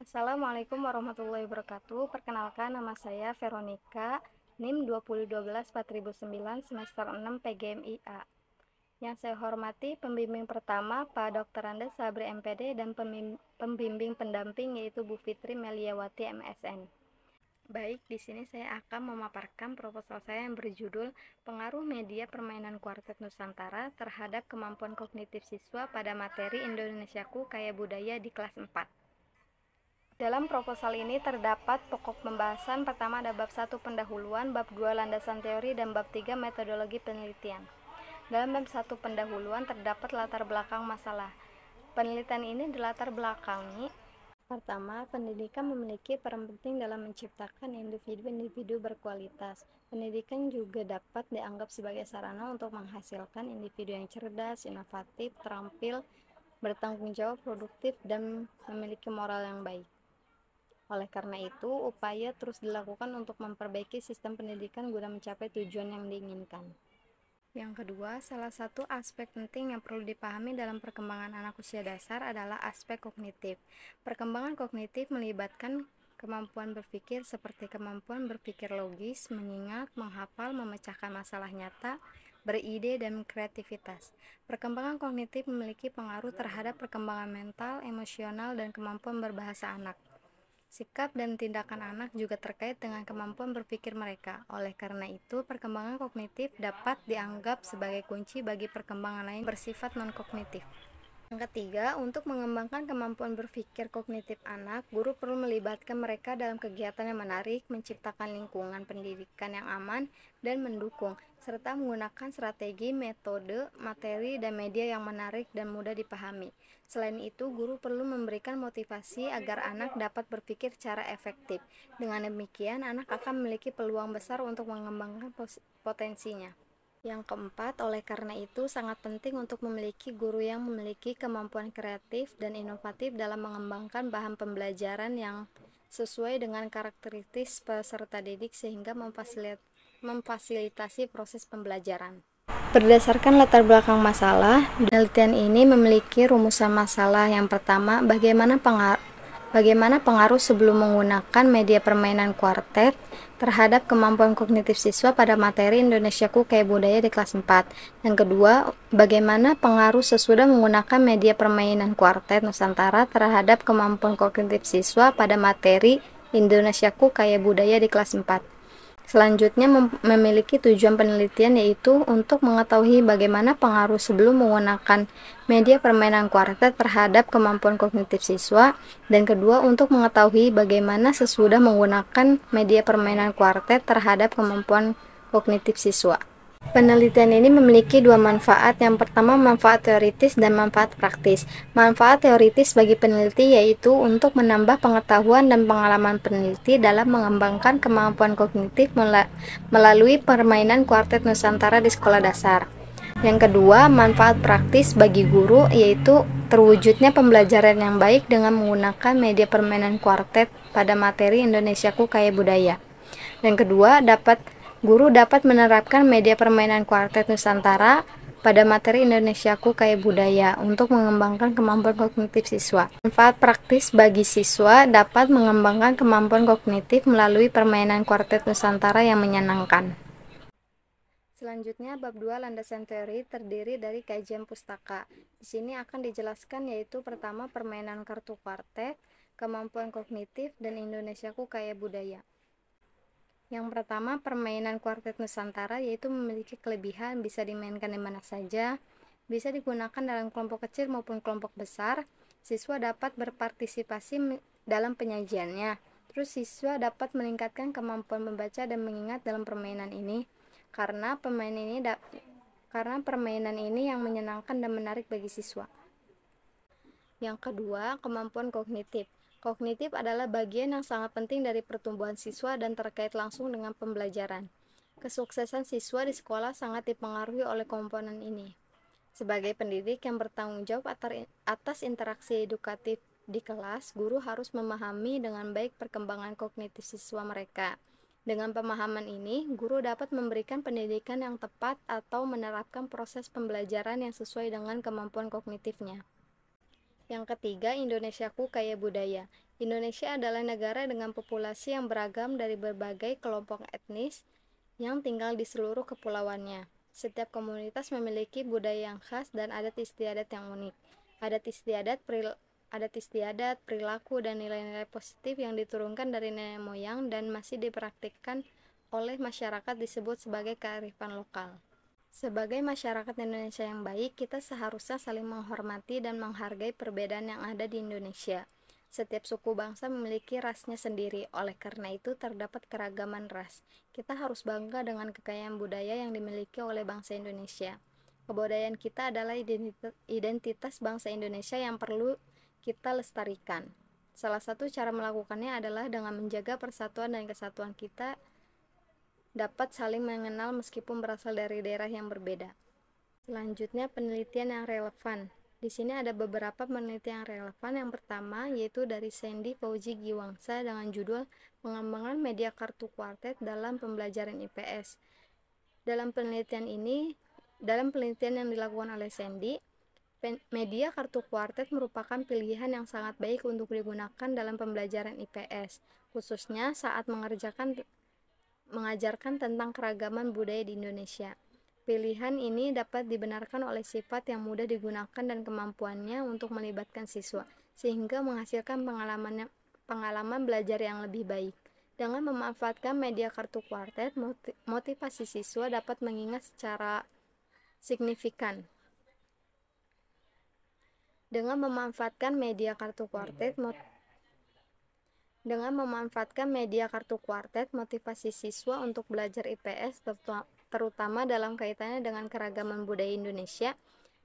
Assalamualaikum warahmatullahi wabarakatuh. Perkenalkan, nama saya Veronica, NIM 2012-4009, semester 6 PGMIA. Yang saya hormati pembimbing pertama Pak Dr. Andes Sabri MPD dan pembimbing pendamping yaitu Bu Fitri Meliawati MSN. Baik, di sini saya akan memaparkan proposal saya yang berjudul Pengaruh Media Permainan Kuartet Nusantara terhadap Kemampuan Kognitif Siswa pada Materi Indonesiaku Kaya Budaya di kelas 4. Dalam proposal ini terdapat pokok pembahasan. Pertama ada bab 1 pendahuluan, bab 2 landasan teori, dan bab 3 metodologi penelitian. Dalam bab 1 pendahuluan terdapat latar belakang masalah. Penelitian ini dilatar belakangi. Pertama, pendidikan memiliki peran penting dalam menciptakan individu-individu berkualitas. Pendidikan juga dapat dianggap sebagai sarana untuk menghasilkan individu yang cerdas, inovatif, terampil, bertanggung jawab, produktif, dan memiliki moral yang baik. Oleh karena itu, upaya terus dilakukan untuk memperbaiki sistem pendidikan guna mencapai tujuan yang diinginkan. Yang kedua, salah satu aspek penting yang perlu dipahami dalam perkembangan anak usia dasar adalah aspek kognitif. Perkembangan kognitif melibatkan kemampuan berpikir seperti kemampuan berpikir logis, mengingat, menghafal, memecahkan masalah nyata, beride, dan kreativitas. Perkembangan kognitif memiliki pengaruh terhadap perkembangan mental, emosional, dan kemampuan berbahasa anak. Sikap dan tindakan anak juga terkait dengan kemampuan berpikir mereka. Oleh karena itu, perkembangan kognitif dapat dianggap sebagai kunci bagi perkembangan lain bersifat non-kognitif. Yang ketiga, untuk mengembangkan kemampuan berpikir kognitif anak, guru perlu melibatkan mereka dalam kegiatan yang menarik, menciptakan lingkungan pendidikan yang aman dan mendukung, serta menggunakan strategi, metode, materi, dan media yang menarik dan mudah dipahami. Selain itu, guru perlu memberikan motivasi agar anak dapat berpikir secara efektif. Dengan demikian, anak akan memiliki peluang besar untuk mengembangkan potensinya. Yang keempat, oleh karena itu sangat penting untuk memiliki guru yang memiliki kemampuan kreatif dan inovatif dalam mengembangkan bahan pembelajaran yang sesuai dengan karakteristik peserta didik sehingga memfasilitasi proses pembelajaran. Berdasarkan latar belakang masalah, penelitian ini memiliki rumusan masalah. Yang pertama, bagaimana pengaruh sebelum menggunakan media permainan kuartet terhadap kemampuan kognitif siswa pada materi Indonesiaku Kaya Budaya di kelas 4. Yang kedua, bagaimana pengaruh sesudah menggunakan media permainan kuartet Nusantara terhadap kemampuan kognitif siswa pada materi Indonesiaku Kaya Budaya di kelas 4. Selanjutnya memiliki tujuan penelitian yaitu untuk mengetahui bagaimana pengaruh sebelum menggunakan media permainan kuartet terhadap kemampuan kognitif siswa, dan kedua untuk mengetahui bagaimana sesudah menggunakan media permainan kuartet terhadap kemampuan kognitif siswa. Penelitian ini memiliki dua manfaat. Yang pertama, manfaat teoritis dan manfaat praktis. Manfaat teoritis bagi peneliti yaitu untuk menambah pengetahuan dan pengalaman peneliti dalam mengembangkan kemampuan kognitif melalui permainan kuartet Nusantara di sekolah dasar. Yang kedua, manfaat praktis bagi guru yaitu terwujudnya pembelajaran yang baik dengan menggunakan media permainan kuartet pada materi Indonesiaku Kaya Budaya. Yang kedua, guru dapat menerapkan media permainan kuartet Nusantara pada materi Indonesiaku Kaya Budaya untuk mengembangkan kemampuan kognitif siswa. Manfaat praktis bagi siswa dapat mengembangkan kemampuan kognitif melalui permainan kuartet Nusantara yang menyenangkan. Selanjutnya, bab 2 landasan teori terdiri dari kajian pustaka. Di sini akan dijelaskan yaitu pertama permainan kartu kuartet, kemampuan kognitif, dan Indonesiaku Kaya Budaya. Yang pertama, permainan kuartet Nusantara yaitu memiliki kelebihan bisa dimainkan di mana saja, bisa digunakan dalam kelompok kecil maupun kelompok besar, siswa dapat berpartisipasi dalam penyajiannya, terus siswa dapat meningkatkan kemampuan membaca dan mengingat dalam permainan ini, karena permainan ini yang menyenangkan dan menarik bagi siswa. Yang kedua, kemampuan kognitif. Kognitif adalah bagian yang sangat penting dari pertumbuhan siswa dan terkait langsung dengan pembelajaran. Kesuksesan siswa di sekolah sangat dipengaruhi oleh komponen ini. Sebagai pendidik yang bertanggung jawab atas interaksi edukatif di kelas, guru harus memahami dengan baik perkembangan kognitif siswa mereka. Dengan pemahaman ini, guru dapat memberikan pendidikan yang tepat atau menerapkan proses pembelajaran yang sesuai dengan kemampuan kognitifnya. Yang ketiga, Indonesiaku kaya budaya. Indonesia adalah negara dengan populasi yang beragam dari berbagai kelompok etnis yang tinggal di seluruh kepulauannya. Setiap komunitas memiliki budaya yang khas dan adat istiadat yang unik. Adat istiadat, perilaku, dan nilai-nilai positif yang diturunkan dari nenek moyang dan masih dipraktikkan oleh masyarakat disebut sebagai kearifan lokal. Sebagai masyarakat Indonesia yang baik, kita seharusnya saling menghormati dan menghargai perbedaan yang ada di Indonesia. Setiap suku bangsa memiliki rasnya sendiri, oleh karena itu terdapat keragaman ras. Kita harus bangga dengan kekayaan budaya yang dimiliki oleh bangsa Indonesia. Kebudayaan kita adalah identitas bangsa Indonesia yang perlu kita lestarikan. Salah satu cara melakukannya adalah dengan menjaga persatuan dan kesatuan kita dapat saling mengenal meskipun berasal dari daerah yang berbeda. Selanjutnya, penelitian yang relevan. Di sini ada beberapa penelitian yang relevan. Yang pertama yaitu dari Sandy Fauzi Giwangsa dengan judul Pengembangan Media Kartu Kuartet dalam Pembelajaran IPS. Dalam penelitian yang dilakukan oleh Sandy, media kartu kuartet merupakan pilihan yang sangat baik untuk digunakan dalam pembelajaran IPS, khususnya saat mengajarkan tentang keragaman budaya di Indonesia. Pilihan ini dapat dibenarkan oleh sifat yang mudah digunakan dan kemampuannya untuk melibatkan siswa, sehingga menghasilkan pengalaman belajar yang lebih baik. Dengan memanfaatkan media kartu kuartet, motivasi siswa dapat mengingat secara signifikan. Dengan memanfaatkan media kartu kuartet, motivasi siswa untuk belajar IPS, terutama dalam kaitannya dengan keragaman budaya Indonesia,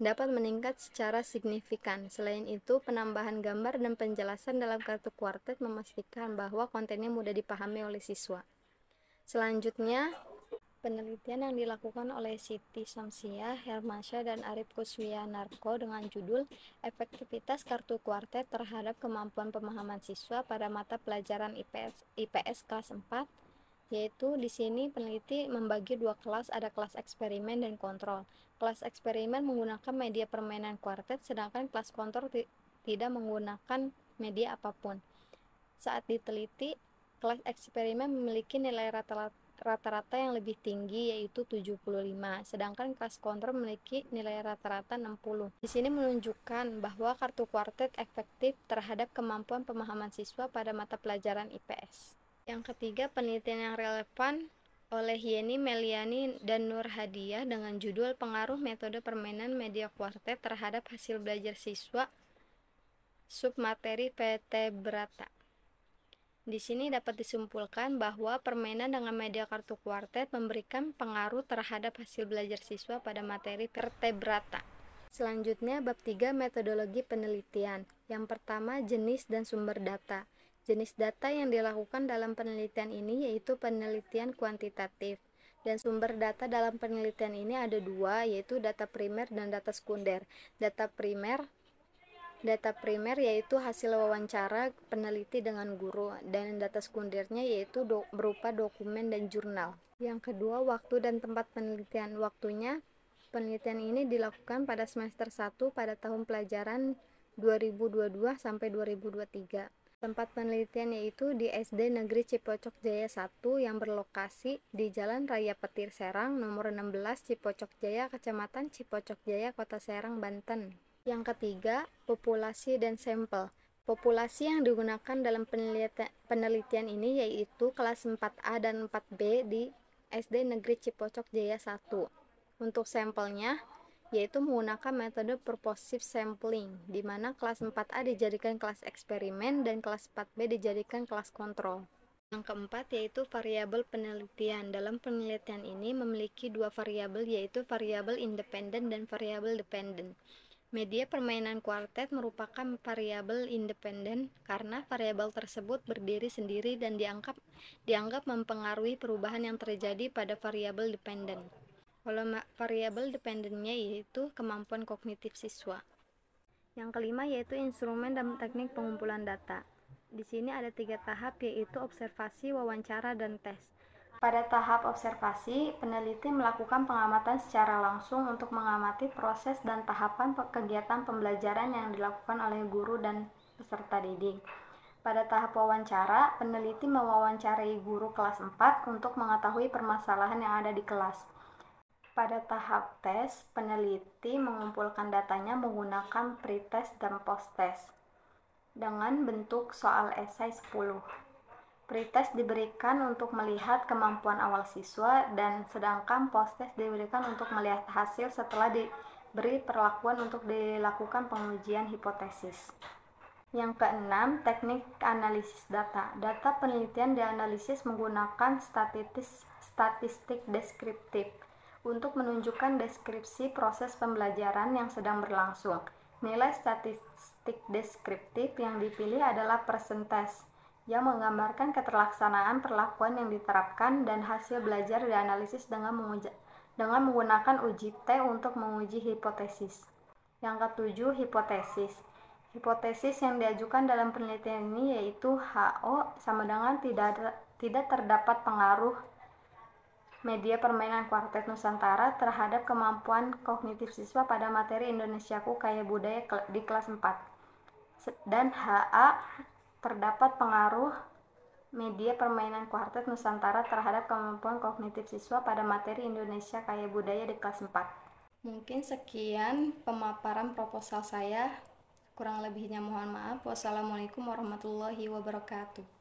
dapat meningkat secara signifikan. Selain itu, penambahan gambar dan penjelasan dalam kartu kuartet memastikan bahwa kontennya mudah dipahami oleh siswa. Selanjutnya, penelitian yang dilakukan oleh Siti Syamsiah, Hermansyah, dan Arif Kuswianarko dengan judul Efektivitas Kartu Kuartet terhadap Kemampuan Pemahaman Siswa pada Mata Pelajaran IPS kelas 4, yaitu di sini peneliti membagi dua kelas, ada kelas eksperimen dan kontrol. Kelas eksperimen menggunakan media permainan kuartet, sedangkan kelas kontrol tidak menggunakan media apapun. Saat diteliti, kelas eksperimen memiliki nilai rata-rata yang lebih tinggi, yaitu 75, sedangkan kelas kontrol memiliki nilai rata-rata 60. Di sini menunjukkan bahwa kartu kuartet efektif terhadap kemampuan pemahaman siswa pada mata pelajaran IPS. Yang ketiga, penelitian yang relevan oleh Yeni Meliani dan Nur Hadiah dengan judul Pengaruh Metode Permainan Media Kuartet terhadap Hasil Belajar Siswa Submateri Vertebrata. Di sini dapat disimpulkan bahwa permainan dengan media kartu kuartet memberikan pengaruh terhadap hasil belajar siswa pada materi vertebrata. Selanjutnya, bab 3 metodologi penelitian. Yang pertama, jenis dan sumber data. Jenis data yang dilakukan dalam penelitian ini yaitu penelitian kuantitatif. Dan sumber data dalam penelitian ini ada dua, yaitu data primer dan data sekunder. Data primer yaitu hasil wawancara peneliti dengan guru, dan data sekundernya yaitu berupa dokumen dan jurnal. Yang kedua, waktu dan tempat penelitian. Waktunya, penelitian ini dilakukan pada semester 1 pada tahun pelajaran 2022 sampai 2023. Tempat penelitian yaitu di SD Negeri Cipocok Jaya 1 yang berlokasi di Jalan Raya Petir Serang nomor 16 Cipocok Jaya, Kecamatan Cipocok Jaya, Kota Serang, Banten. Yang ketiga, populasi dan sampel. Populasi yang digunakan dalam penelitian ini yaitu kelas 4A dan 4B di SD Negeri Cipocok Jaya 1. Untuk sampelnya yaitu menggunakan metode purposive sampling, di mana kelas 4A dijadikan kelas eksperimen dan kelas 4B dijadikan kelas kontrol. Yang keempat yaitu variabel penelitian. Dalam penelitian ini memiliki dua variabel, yaitu variabel independen dan variabel dependen. Media permainan kuartet merupakan variabel independen karena variabel tersebut berdiri sendiri dan dianggap mempengaruhi perubahan yang terjadi pada variabel dependen. Kalau variabel dependennya yaitu kemampuan kognitif siswa. Yang kelima yaitu instrumen dan teknik pengumpulan data. Di sini ada 3 tahap, yaitu observasi, wawancara, dan tes. Pada tahap observasi, peneliti melakukan pengamatan secara langsung untuk mengamati proses dan tahapan kegiatan pembelajaran yang dilakukan oleh guru dan peserta didik. Pada tahap wawancara, peneliti mewawancarai guru kelas 4 untuk mengetahui permasalahan yang ada di kelas. Pada tahap tes, peneliti mengumpulkan datanya menggunakan pretest dan posttest dengan bentuk soal esai 10. Pretest diberikan untuk melihat kemampuan awal siswa dan sedangkan posttest diberikan untuk melihat hasil setelah diberi perlakuan untuk dilakukan pengujian hipotesis. Yang keenam, teknik analisis data. Data penelitian dianalisis menggunakan statistik deskriptif untuk menunjukkan deskripsi proses pembelajaran yang sedang berlangsung. Nilai statistik deskriptif yang dipilih adalah persentase yang menggambarkan keterlaksanaan perlakuan yang diterapkan dan hasil belajar dianalisis dengan menggunakan uji T untuk menguji hipotesis. Yang ketujuh, hipotesis. Hipotesis yang diajukan dalam penelitian ini yaitu HO sama dengan tidak terdapat pengaruh media permainan kuartet Nusantara terhadap kemampuan kognitif siswa pada materi Indonesiaku Kaya Budaya di kelas 4. Dan HA terdapat pengaruh media permainan kuartet Nusantara terhadap kemampuan kognitif siswa pada materi Indonesia Kaya Budaya di kelas 4. Mungkin sekian pemaparan proposal saya. Kurang lebihnya mohon maaf. Wassalamualaikum warahmatullahi wabarakatuh.